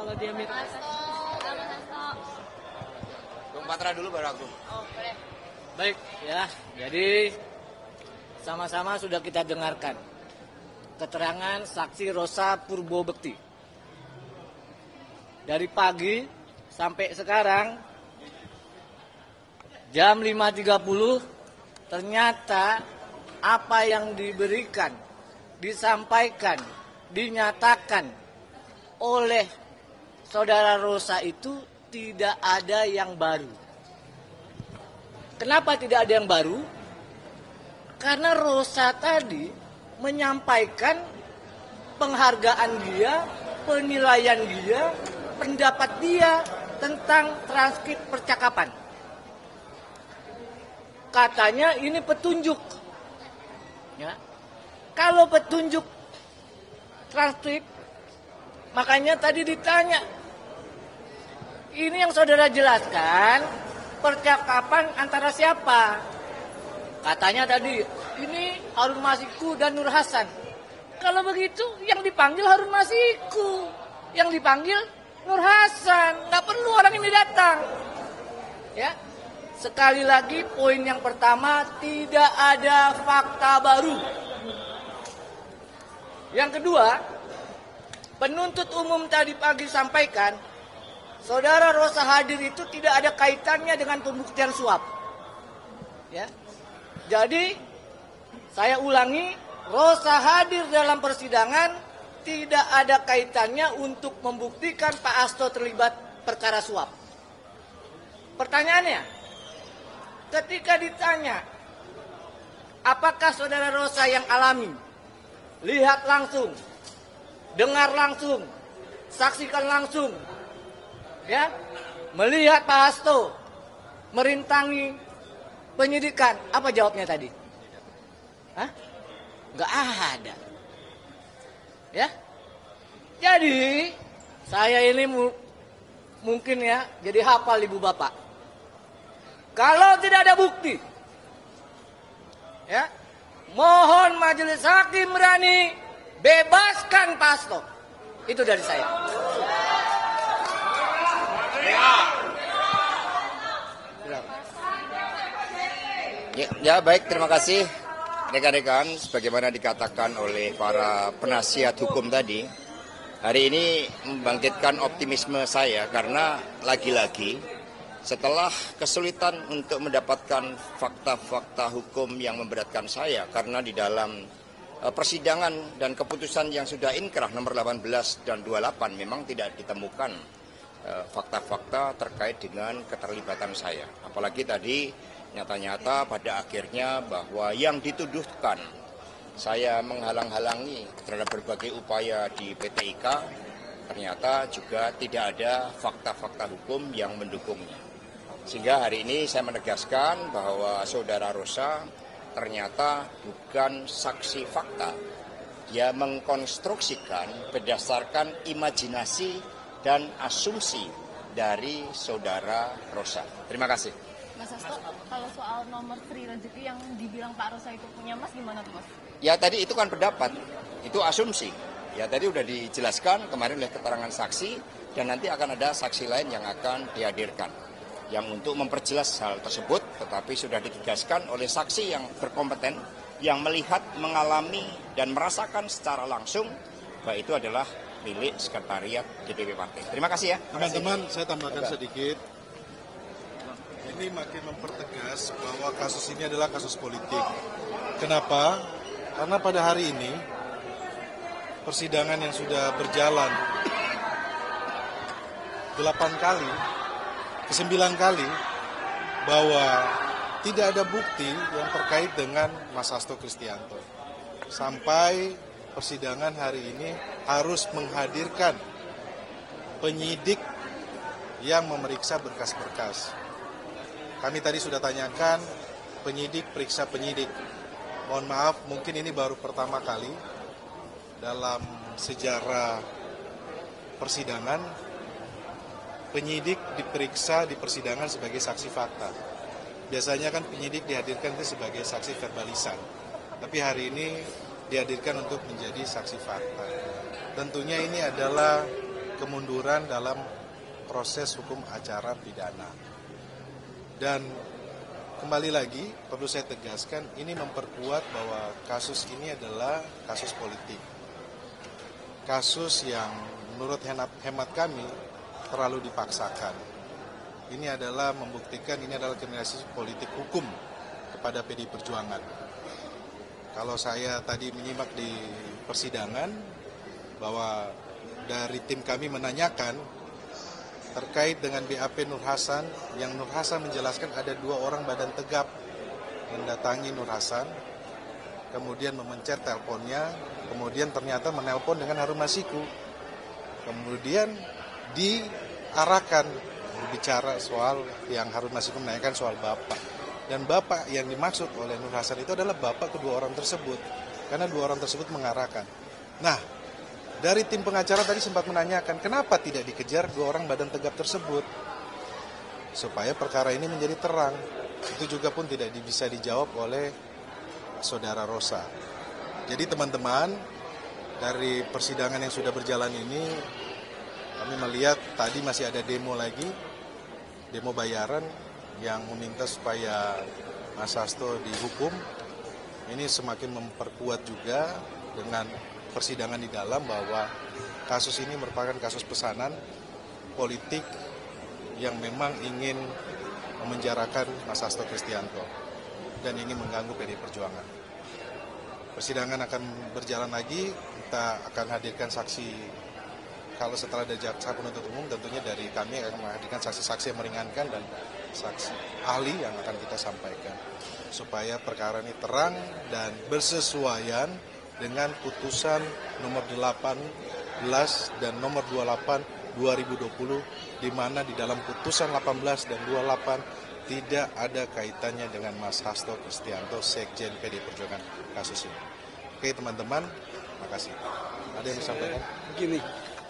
kalau dia minta. Bung Patra dulu baru aku. Oh, boleh. Baik, ya. Jadi sama-sama sudah kita dengarkan keterangan saksi Rosa Purbobekti. Dari pagi sampai sekarang jam 5.30 ternyata apa yang diberikan, disampaikan, dinyatakan oleh saudara Rosa itu tidak ada yang baru. Kenapa tidak ada yang baru? Karena Rosa tadi menyampaikan penghargaan dia, penilaian dia, pendapat dia tentang transkrip percakapan. Katanya ini petunjuk. Ya. Kalau petunjuk transkrip, makanya tadi ditanya. Ini yang saudara jelaskan, percakapan antara siapa? Katanya tadi, ini Harun Masiku dan Nur Hasan. Kalau begitu, yang dipanggil Harun Masiku. Yang dipanggil Nur Hasan. Nggak perlu orang ini datang. Ya. Sekali lagi, poin yang pertama, tidak ada fakta baru. Yang kedua, penuntut umum tadi pagi sampaikan, saudara Rosa hadir itu tidak ada kaitannya dengan pembuktian suap. Ya. Jadi, saya ulangi, Rosa hadir dalam persidangan tidak ada kaitannya untuk membuktikan Pak Hasto terlibat perkara suap. Pertanyaannya, ketika ditanya, apakah saudara Rosa yang alami, lihat langsung, dengar langsung, saksikan langsung, ya, melihat Pak Hasto merintangi penyidikan, apa jawabnya tadi? Hah? Nggak ada. Ya. Jadi, saya ini mungkin ya, jadi hafal ibu bapak. Kalau tidak ada bukti, ya, mohon majelis hakim berani bebaskan Pak Hasto. Itu dari saya. Ya baik, terima kasih rekan-rekan. Sebagaimana dikatakan oleh para penasihat hukum tadi, hari ini membangkitkan optimisme saya karena lagi-lagi setelah kesulitan untuk mendapatkan fakta-fakta hukum yang memberatkan saya karena di dalam persidangan dan keputusan yang sudah inkrah nomor 18 dan 28 memang tidak ditemukan fakta-fakta terkait dengan keterlibatan saya. Apalagi tadi nyata-nyata pada akhirnya bahwa yang dituduhkan saya menghalang-halangi terhadap berbagai upaya di PT IKA ternyata juga tidak ada fakta-fakta hukum yang mendukungnya. Sehingga hari ini saya menegaskan bahwa saudara Rosa ternyata bukan saksi fakta. Dia mengkonstruksikan berdasarkan imajinasi dan asumsi dari saudara Rosa. Terima kasih. Mas Hasto, kalau soal nomor Sri Rezeki yang dibilang Pak Rosa itu punya Mas, gimana tuh Mas? Ya tadi itu kan pendapat, itu asumsi. Ya tadi udah dijelaskan kemarin oleh keterangan saksi dan nanti akan ada saksi lain yang akan dihadirkan. Yang untuk memperjelas hal tersebut tetapi sudah ditegaskan oleh saksi yang berkompeten, yang melihat, mengalami dan merasakan secara langsung bahwa itu adalah milik sekretariat DPP Partai. Terima kasih ya. Teman-teman, saya tambahkan sedikit. Ini makin mempertegas bahwa kasus ini adalah kasus politik. Kenapa? Karena pada hari ini persidangan yang sudah berjalan 8 kali, ke 9 kali, bahwa tidak ada bukti yang terkait dengan Mas Hasto Kristianto. Sampai persidangan hari ini harus menghadirkan penyidik yang memeriksa berkas-berkas. Kami tadi sudah tanyakan, penyidik periksa penyidik. Mohon maaf, mungkin ini baru pertama kali dalam sejarah persidangan, penyidik diperiksa di persidangan sebagai saksi fakta. Biasanya kan penyidik dihadirkan itu sebagai saksi verbalisan. Tapi hari ini dihadirkan untuk menjadi saksi fakta. Tentunya ini adalah kemunduran dalam proses hukum acara pidana. Dan kembali lagi, perlu saya tegaskan, ini memperkuat bahwa kasus ini adalah kasus politik. Kasus yang menurut hemat kami terlalu dipaksakan. Ini adalah membuktikan ini adalah kriminalisasi politik hukum kepada PDI Perjuangan. Kalau saya tadi menyimak di persidangan bahwa dari tim kami menanyakan terkait dengan BAP Nur Hasan, yang Nur Hasan menjelaskan ada 2 orang badan tegap mendatangi Nur Hasan, kemudian memencet teleponnya, kemudian ternyata menelpon dengan Harun Masiku, kemudian diarahkan berbicara soal yang Harun Masiku menanyakan soal bapak, dan bapak yang dimaksud oleh Nur Hasan itu adalah bapak kedua orang tersebut, karena 2 orang tersebut mengarahkan. Nah, dari tim pengacara tadi sempat menanyakan kenapa tidak dikejar 2 orang badan tegap tersebut supaya perkara ini menjadi terang. Itu juga pun tidak bisa dijawab oleh saudara Rosa. Jadi teman-teman, dari persidangan yang sudah berjalan ini kami melihat tadi masih ada demo lagi, demo bayaran yang meminta supaya Mas Hasto dihukum. Ini semakin memperkuat juga dengan persidangan di dalam bahwa kasus ini merupakan kasus pesanan politik yang memang ingin memenjarakan Mas Hasto Kristianto dan ingin mengganggu PDI Perjuangan. Persidangan akan berjalan lagi, kita akan hadirkan saksi, kalau setelah ada jaksa penuntut umum tentunya dari kami akan menghadirkan saksi-saksi yang meringankan dan saksi ahli yang akan kita sampaikan supaya perkara ini terang dan bersesuaian dengan putusan nomor 18 dan nomor 28 2020, di mana di dalam putusan 18 dan 28 tidak ada kaitannya dengan Mas Hasto Kristianto, Sekjen PDI Perjuangan kasus ini. Oke teman-teman, makasih. Ada yang disampaikan? Begini,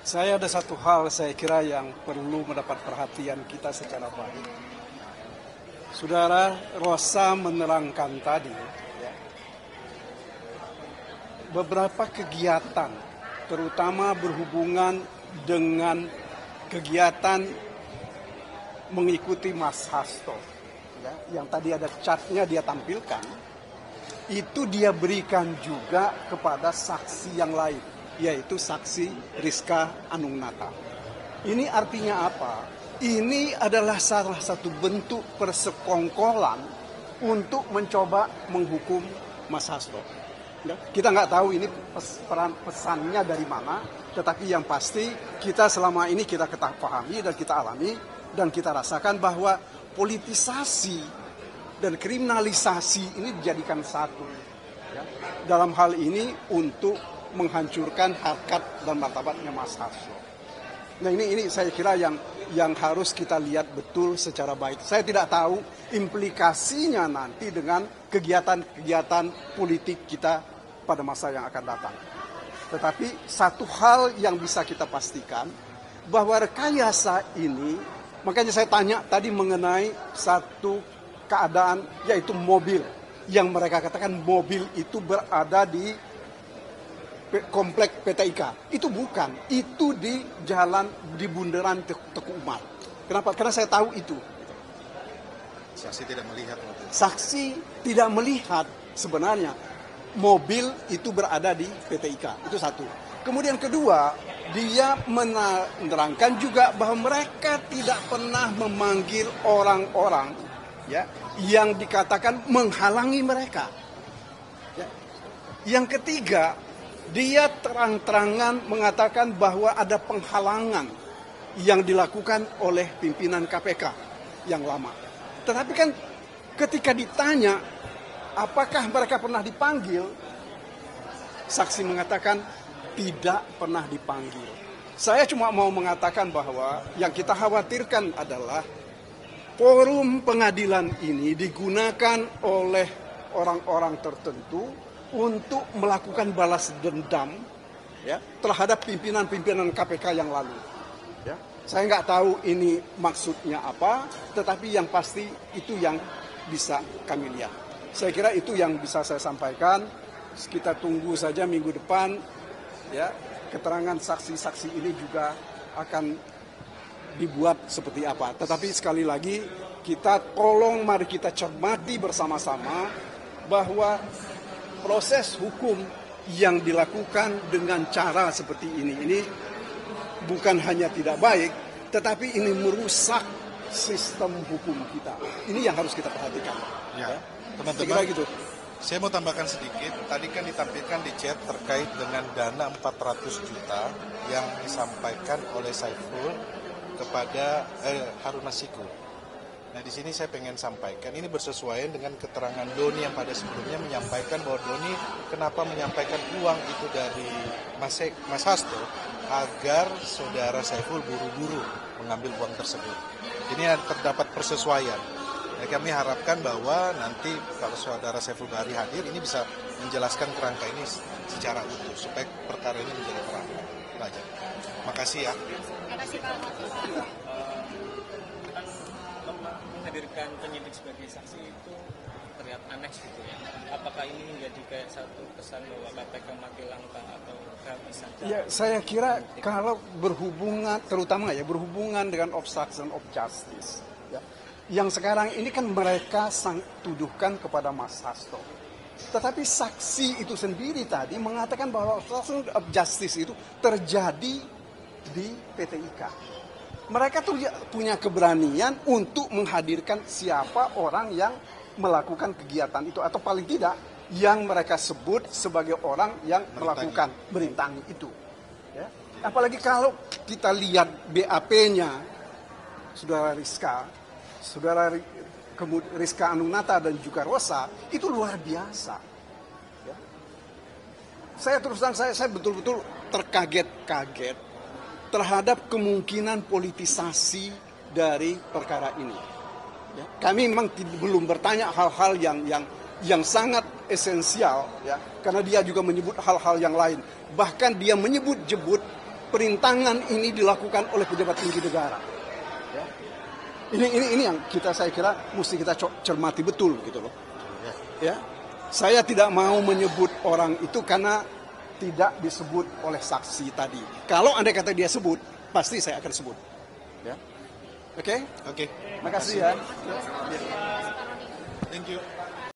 saya ada satu hal saya kira yang perlu mendapat perhatian kita secara baik. Saudara Rosa menerangkan tadi, beberapa kegiatan, terutama berhubungan dengan kegiatan mengikuti Mas Hasto, yang tadi ada catnya dia tampilkan, itu dia berikan juga kepada saksi yang lain, yaitu saksi Rizka Anungnata. Ini artinya apa? Ini adalah salah satu bentuk persekongkolan untuk mencoba menghukum Mas Hasto. Kita nggak tahu ini pesannya dari mana, tetapi yang pasti kita selama ini kita pahami dan kita alami dan kita rasakan bahwa politisasi dan kriminalisasi ini dijadikan satu. Dalam hal ini untuk menghancurkan harkat dan martabatnya Mas Hasto. Nah ini saya kira yang harus kita lihat betul secara baik. Saya tidak tahu implikasinya nanti dengan kegiatan-kegiatan politik kita pada masa yang akan datang. Tetapi satu hal yang bisa kita pastikan bahwa rekayasa ini, makanya saya tanya tadi mengenai satu keadaan yaitu mobil yang mereka katakan mobil itu berada di komplek PT IKA. Itu bukan, itu di jalan di bundaran Teguh Umar. Kenapa? Karena saya tahu itu. Saksi tidak melihat. Saksi tidak melihat sebenarnya mobil itu berada di PT IKA. Itu satu. Kemudian kedua, dia menerangkan juga bahwa mereka tidak pernah memanggil orang-orang yang dikatakan menghalangi mereka. Yang ketiga, dia terang-terangan mengatakan bahwa ada penghalangan yang dilakukan oleh pimpinan KPK yang lama. Tetapi kan ketika ditanya apakah mereka pernah dipanggil, saksi mengatakan tidak pernah dipanggil. Saya cuma mau mengatakan bahwa yang kita khawatirkan adalah forum pengadilan ini digunakan oleh orang-orang tertentu untuk melakukan balas dendam terhadap pimpinan-pimpinan KPK yang lalu. Saya nggak tahu ini maksudnya apa, tetapi yang pasti itu yang bisa kami lihat. Saya kira itu yang bisa saya sampaikan. Kita tunggu saja minggu depan, keterangan saksi-saksi ini juga akan dibuat seperti apa. Tetapi sekali lagi mari kita cermati bersama-sama bahwa proses hukum yang dilakukan dengan cara seperti ini bukan hanya tidak baik, tetapi ini merusak sistem hukum kita. Ini yang harus kita perhatikan. Ya, teman-teman. Kira gitu. Saya mau tambahkan sedikit. Tadi kan ditampilkan di chat terkait dengan dana 400 juta yang disampaikan oleh Saiful kepada Harun Masiku. Nah, di sini saya pengen sampaikan, ini bersesuaian dengan keterangan Doni yang pada sebelumnya menyampaikan bahwa Doni kenapa menyampaikan uang itu dari Mas Hasto agar saudara Saiful buru-buru mengambil uang tersebut. Ini terdapat persesuaian. Nah, kami harapkan bahwa nanti kalau saudara Saiful Bahri hadir, ini bisa menjelaskan kerangka ini secara utuh supaya perkara ini menjadi terang. Baik. Makasih ya. Terima kasih Pak. Menghadirkan penyidik sebagai saksi itu terlihat aneh gitu ya. Apakah ini menjadi kayak satu kesan bahwa KPK mati langkah atau kehabisan? Ya, saya kira kalau berhubungan dengan obstruction of justice, ya, yang sekarang ini kan mereka tuduhkan kepada Mas Hasto. Tetapi saksi itu sendiri tadi mengatakan bahwa obstruction of justice itu terjadi di PT IKA. Mereka tuh punya keberanian untuk menghadirkan siapa orang yang melakukan kegiatan itu, atau paling tidak yang mereka sebut sebagai orang yang melakukan merintangi itu. Ya. Apalagi kalau kita lihat BAP-nya saudara Rizka Anunata dan juga Rosa, itu luar biasa. Ya. Saya terus terang saya betul-betul terkaget-kaget terhadap kemungkinan politisasi dari perkara ini. Ya, kami memang belum bertanya hal-hal yang sangat esensial, ya, karena dia juga menyebut hal-hal yang lain. Bahkan dia menyebut-jebut perintangan ini dilakukan oleh pejabat tinggi negara. Ya. Ini yang saya kira mesti kita cermati betul gitu loh. Ya, saya tidak mau menyebut orang itu karena tidak disebut oleh saksi tadi. Kalau andai kata dia sebut, pasti saya akan sebut. Ya. Oke? Oke. Makasih ya. Thank you.